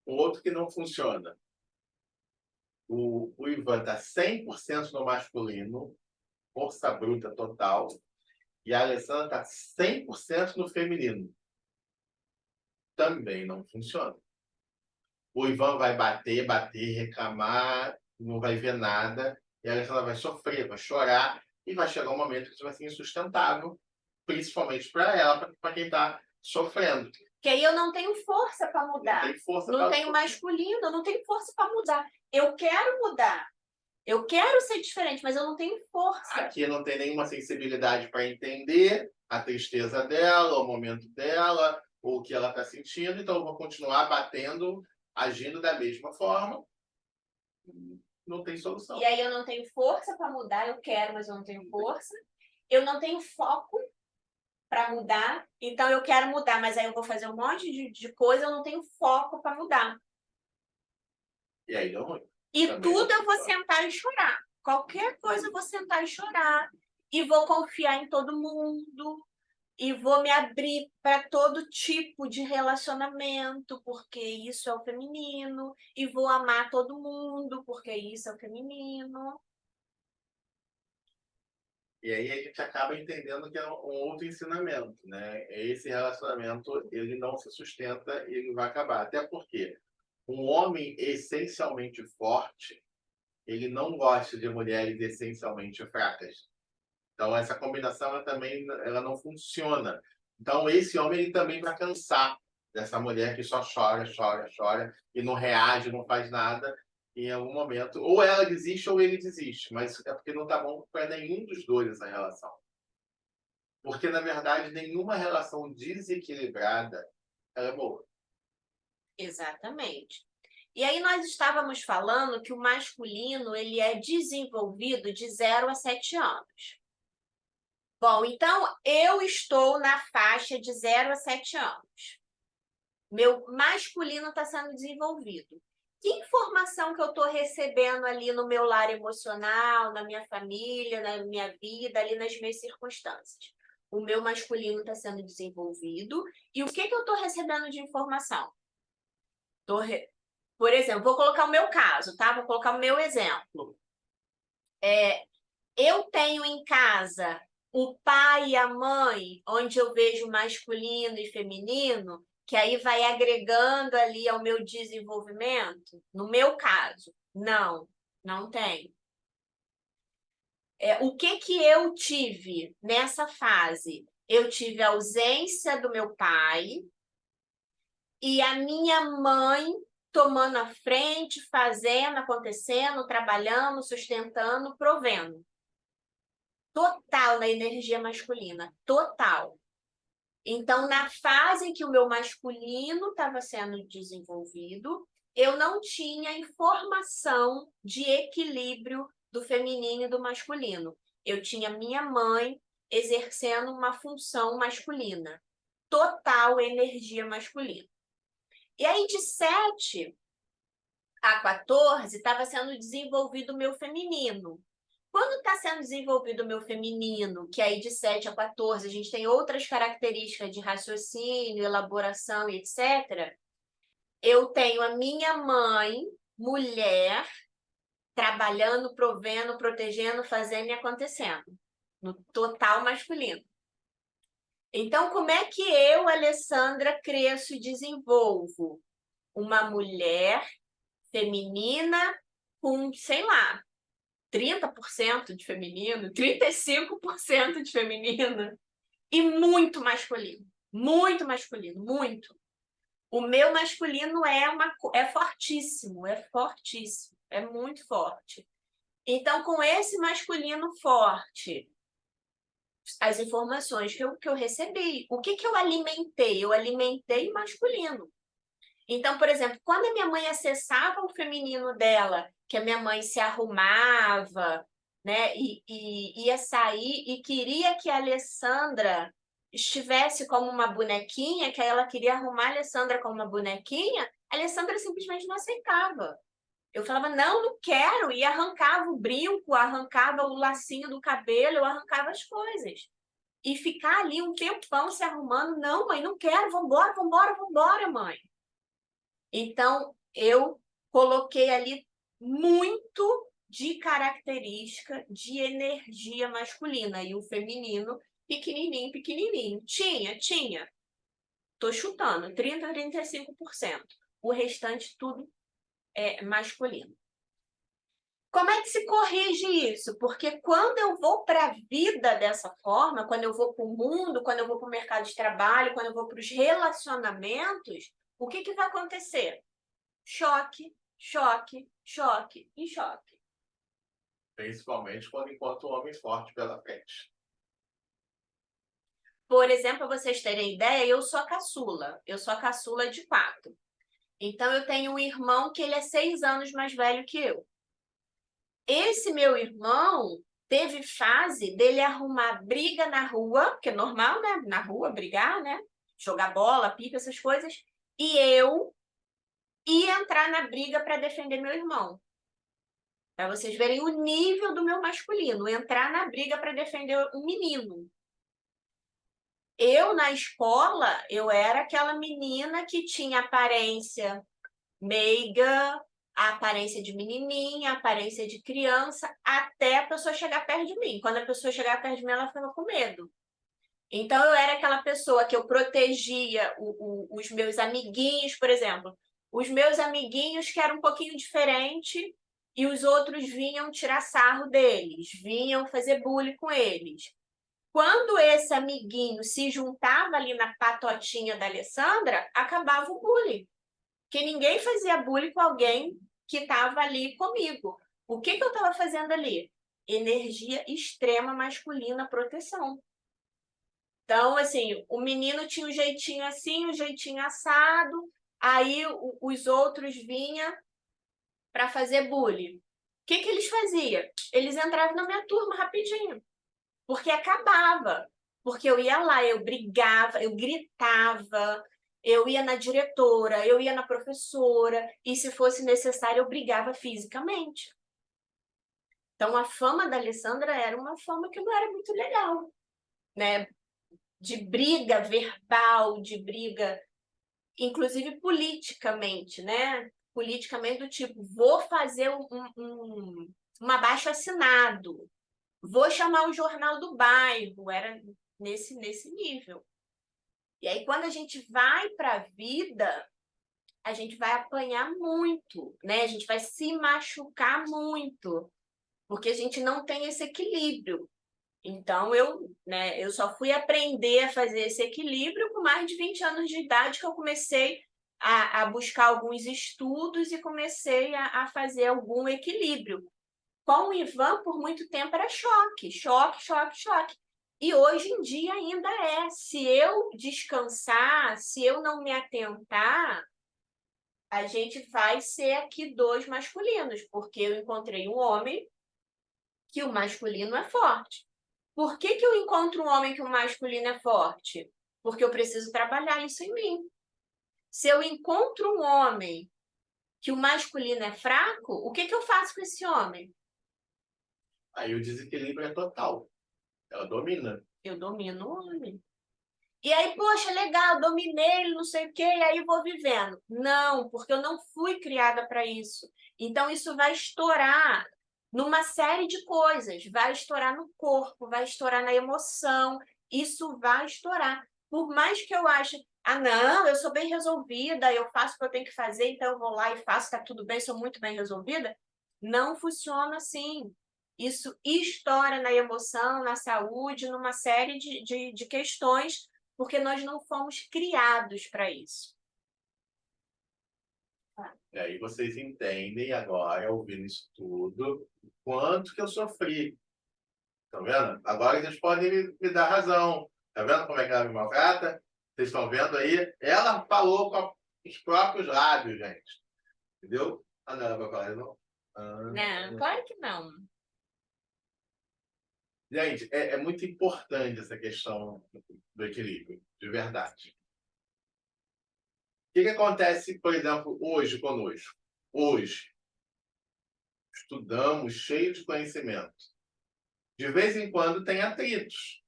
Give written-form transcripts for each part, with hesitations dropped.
Um outro que não funciona. O Ivan está 100% no masculino, força bruta total, e a Alessandra está 100% no feminino. Também não funciona. O Ivan vai bater, reclamar, não vai ver nada, e a Alessandra vai sofrer, vai chorar, e vai chegar um momento que isso vai ser insustentável, principalmente para ela, para quem está sofrendo. Que aí eu não tenho força para mudar. Não tem força Não pra... tenho masculino, eu não tenho força para mudar. Eu quero mudar. Eu quero ser diferente, mas eu não tenho força. Aqui não tem nenhuma sensibilidade para entender a tristeza dela, o momento dela, ou o que ela está sentindo, então eu vou continuar batendo, agindo da mesma forma. Não tem solução. E aí eu não tenho força para mudar, eu quero, mas eu não tenho força. Eu não tenho foco para mudar, então eu quero mudar, mas aí eu vou fazer um monte de coisa, eu não tenho foco para mudar. E aí deu ruim. E Também tudo não eu vou funciona. sentar e chorar. Qualquer coisa eu vou sentar e chorar. E vou confiar em todo mundo. E vou me abrir para todo tipo de relacionamento, porque isso é o feminino. E vou amar todo mundo, porque isso é o feminino. E aí a gente acaba entendendo que é um outro ensinamento, né? Esse relacionamento, ele não se sustenta e ele vai acabar. Até porque um homem essencialmente forte, ele não gosta de mulheres essencialmente fracas. Então essa combinação ela também ela não funciona. Então esse homem ele também vai cansar dessa mulher que só chora, chora, chora e não reage, não faz nada. Em algum momento, ou ela desiste ou ele desiste, mas é porque não está bom para nenhum dos dois essa relação. Porque, na verdade, nenhuma relação desequilibrada ela é boa. Exatamente. E aí nós estávamos falando que o masculino ele é desenvolvido de 0 a 7 anos. Bom, então eu estou na faixa de 0 a 7 anos. Meu masculino está sendo desenvolvido. Que informação que eu estou recebendo ali no meu lar emocional, na minha família, na minha vida, ali nas minhas circunstâncias? O meu masculino está sendo desenvolvido. E o que eu estou recebendo de informação? Por exemplo, vou colocar o meu caso, tá? Vou colocar o meu exemplo. Eu tenho em casa o pai e a mãe, onde eu vejo masculino e feminino, que aí vai agregando ali ao meu desenvolvimento? No meu caso, não tem. O que eu tive nessa fase? Eu tive a ausência do meu pai e a minha mãe tomando a frente, fazendo, acontecendo, trabalhando, sustentando, provendo. Total na energia masculina, total. Então, na fase em que o meu masculino estava sendo desenvolvido, eu não tinha informação de equilíbrio do feminino e do masculino. Eu tinha minha mãe exercendo uma função masculina, total energia masculina. E aí, de 7 a 14, estava sendo desenvolvido o meu feminino. Quando está sendo desenvolvido o meu feminino, que aí de 7 a 14 a gente tem outras características de raciocínio, elaboração e etc., eu tenho a minha mãe, mulher, trabalhando, provendo, protegendo, fazendo e acontecendo, no total masculino. Então, como é que eu, Alessandra, cresço e desenvolvo uma mulher feminina com, sei lá, 30% de feminino, 35% de feminino e muito masculino. Muito masculino, muito. O meu masculino é fortíssimo, é muito forte. Então, com esse masculino forte, as informações que eu recebi, o que eu alimentei? Eu alimentei masculino. Então, por exemplo, quando a minha mãe acessava o feminino dela, que a minha mãe se arrumava, né, e ia sair e queria que a Alessandra estivesse como uma bonequinha, que ela queria arrumar a Alessandra como uma bonequinha, a Alessandra simplesmente não aceitava. Eu falava, não quero, e arrancava o brinco, arrancava o lacinho do cabelo, eu arrancava as coisas. E ficar ali um tempão se arrumando, não, mãe, não quero, vambora, vambora, vambora, mãe. Então, eu coloquei ali muito de característica de energia masculina e o feminino pequenininho, pequenininho. Tinha. Tô chutando, 30 a 35%. O restante tudo é masculino. Como é que se corrige isso? Porque quando eu vou para a vida dessa forma, quando eu vou para o mundo, quando eu vou para o mercado de trabalho, quando eu vou para os relacionamentos, o que vai acontecer? Choque, choque, choque e choque. Principalmente quando encontra um homem forte pela frente. Por exemplo, para vocês terem ideia, eu sou a caçula. Eu sou a caçula de 4. Então, eu tenho um irmão que ele é 6 anos mais velho que eu. Esse meu irmão teve fase dele arrumar briga na rua, que é normal, né? Na rua, brigar, né? Jogar bola, pipa, essas coisas. E eu ia entrar na briga para defender meu irmão. Para vocês verem o nível do meu masculino. Entrar na briga para defender um menino. Eu, na escola, eu era aquela menina que tinha aparência meiga, a aparência de menininha, a aparência de criança, até a pessoa chegar perto de mim. Quando a pessoa chegava perto de mim, ela ficava com medo. Então, eu era aquela pessoa que eu protegia os meus amiguinhos, por exemplo. Os meus amiguinhos que eram um pouquinho diferente e os outros vinham tirar sarro deles, vinham fazer bullying com eles. Quando esse amiguinho se juntava ali na patotinha da Alessandra, acabava o bullying. Que ninguém fazia bullying com alguém que estava ali comigo. O que eu estava fazendo ali? Energia extrema masculina, proteção. Então, assim, o menino tinha um jeitinho assim, um jeitinho assado, aí os outros vinham para fazer bullying. O que eles faziam? Eles entravam na minha turma rapidinho, porque acabava. Porque eu ia lá, eu brigava, eu gritava, eu ia na diretora, eu ia na professora, e se fosse necessário, eu brigava fisicamente. Então, a fama da Alessandra era uma fama que não era muito legal, né? De briga verbal, de briga, inclusive politicamente, né? Politicamente do tipo, vou fazer um abaixo-assinado, vou chamar o jornal do bairro, era nesse nível. E aí, quando a gente vai para a vida, a gente vai apanhar muito, né? A gente vai se machucar muito, porque a gente não tem esse equilíbrio. Então, eu só fui aprender a fazer esse equilíbrio com mais de 20 anos de idade, que eu comecei a buscar alguns estudos e comecei a fazer algum equilíbrio. Com o Ivan, por muito tempo, era choque, choque, choque, choque. E hoje em dia ainda é. Se eu descansar, se eu não me atentar, a gente vai ser aqui 2 masculinos, porque eu encontrei um homem que o masculino é forte. Por que eu encontro um homem que o masculino é forte? Porque eu preciso trabalhar isso em mim. Se eu encontro um homem que o masculino é fraco, o que eu faço com esse homem? Aí o desequilíbrio é total. Ela domina. Eu domino o homem. E aí, poxa, legal, dominei, não sei o quê, e aí vou vivendo. Não, porque eu não fui criada para isso. Então, isso vai estourar numa série de coisas. Vai estourar no corpo, vai estourar na emoção. Isso vai estourar. Por mais que eu ache, não, eu sou bem resolvida, eu faço o que eu tenho que fazer, então eu vou lá e faço, tá tudo bem, sou muito bem resolvida. Não funciona assim. Isso estoura na emoção, na saúde, numa série de questões porque nós não fomos criados para isso. E aí vocês entendem agora, ouvindo isso tudo, o quanto que eu sofri. Tá vendo? Agora vocês podem me dar razão. Tá vendo como é que ela me maltrata? Vocês estão vendo aí? Ela falou com os próprios lábios, gente. Entendeu? Ah, não, ela vai falar, não? Não, claro que não. Gente, é muito importante essa questão do equilíbrio, de verdade. O que acontece, por exemplo, hoje conosco? Hoje, estudamos cheio de conhecimento. De vez em quando tem atritos.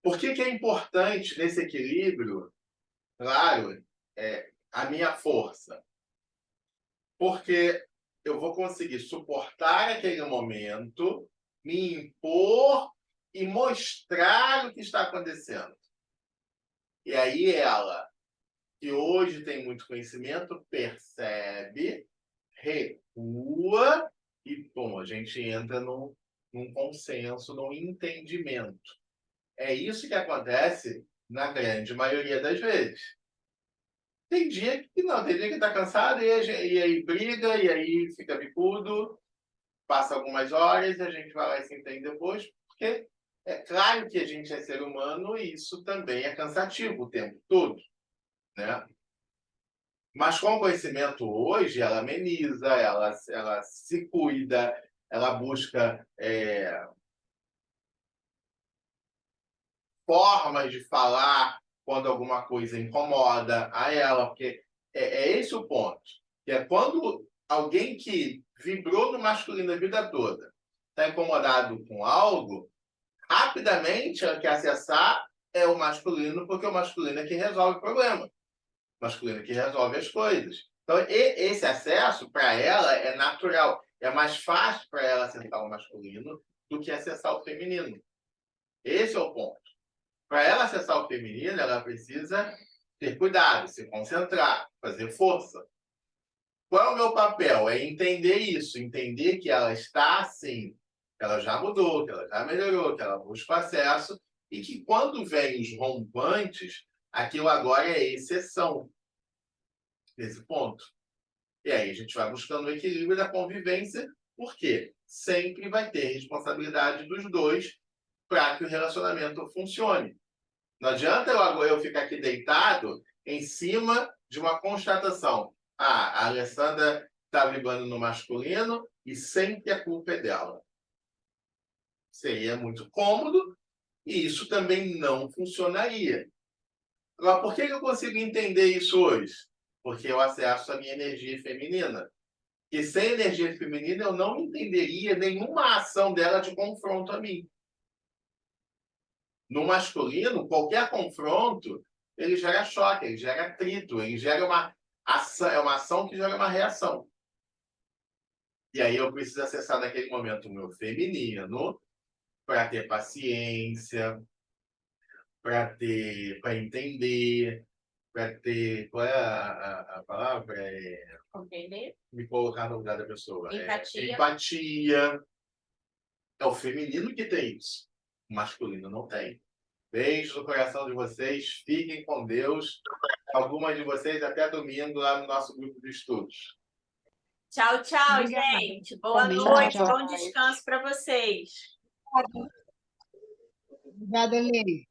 Por que é importante nesse equilíbrio? Claro, a minha força. Porque eu vou conseguir suportar aquele momento, me impor e mostrar o que está acontecendo. E aí ela, que hoje tem muito conhecimento, percebe, recua e, bom, a gente entra num consenso, num entendimento. É isso que acontece na grande maioria das vezes. Tem dia que não, tem dia que tá cansado e aí briga, e aí fica bicudo, passa algumas horas e a gente vai lá e se entende depois, porque é claro que a gente é ser humano e isso também é cansativo o tempo todo, né? Mas com o conhecimento hoje, ela ameniza, ela se cuida, ela busca formas de falar quando alguma coisa incomoda a ela, porque é esse o ponto. Que é quando alguém que vibrou no masculino a vida toda está incomodado com algo, rapidamente ela quer acessar o masculino, porque o masculino é que resolve o problema. O masculino é que resolve as coisas. Então, esse acesso, para ela, é natural. É mais fácil para ela acessar o masculino do que acessar o feminino. Esse é o ponto. Para ela acessar o feminino, ela precisa ter cuidado, se concentrar, fazer força. Qual é o meu papel? É entender isso, entender que ela está assim, que ela já mudou, que ela já melhorou, que ela busca o acesso e que quando vem os rompantes, aquilo agora é exceção nesse ponto. E aí a gente vai buscando o equilíbrio da convivência, porque sempre vai ter responsabilidade dos dois para que o relacionamento funcione. Não adianta eu ficar aqui deitado em cima de uma constatação. Ah, a Alessandra está vibrando no masculino e sempre a culpa é dela. Seria muito cômodo e isso também não funcionaria. Agora, por que eu consigo entender isso hoje? Porque eu acesso a minha energia feminina. E sem energia feminina eu não entenderia nenhuma ação dela de confronto a mim. No masculino, qualquer confronto, ele gera choque, ele gera atrito, ele gera uma ação, é uma ação que gera uma reação. E aí eu preciso acessar naquele momento o meu feminino para ter paciência, para entender, para ter. Qual é a palavra? Compreender? Me colocar no lugar da pessoa. Empatia. Empatia. É o feminino que tem isso. O masculino não tem. Beijo no coração de vocês. Fiquem com Deus. Algumas de vocês até domingo lá no nosso grupo de estudos. Tchau, tchau, Obrigada. gente. Boa Tchau, noite, tchau. bom descanso para vocês. Obrigada, Lei.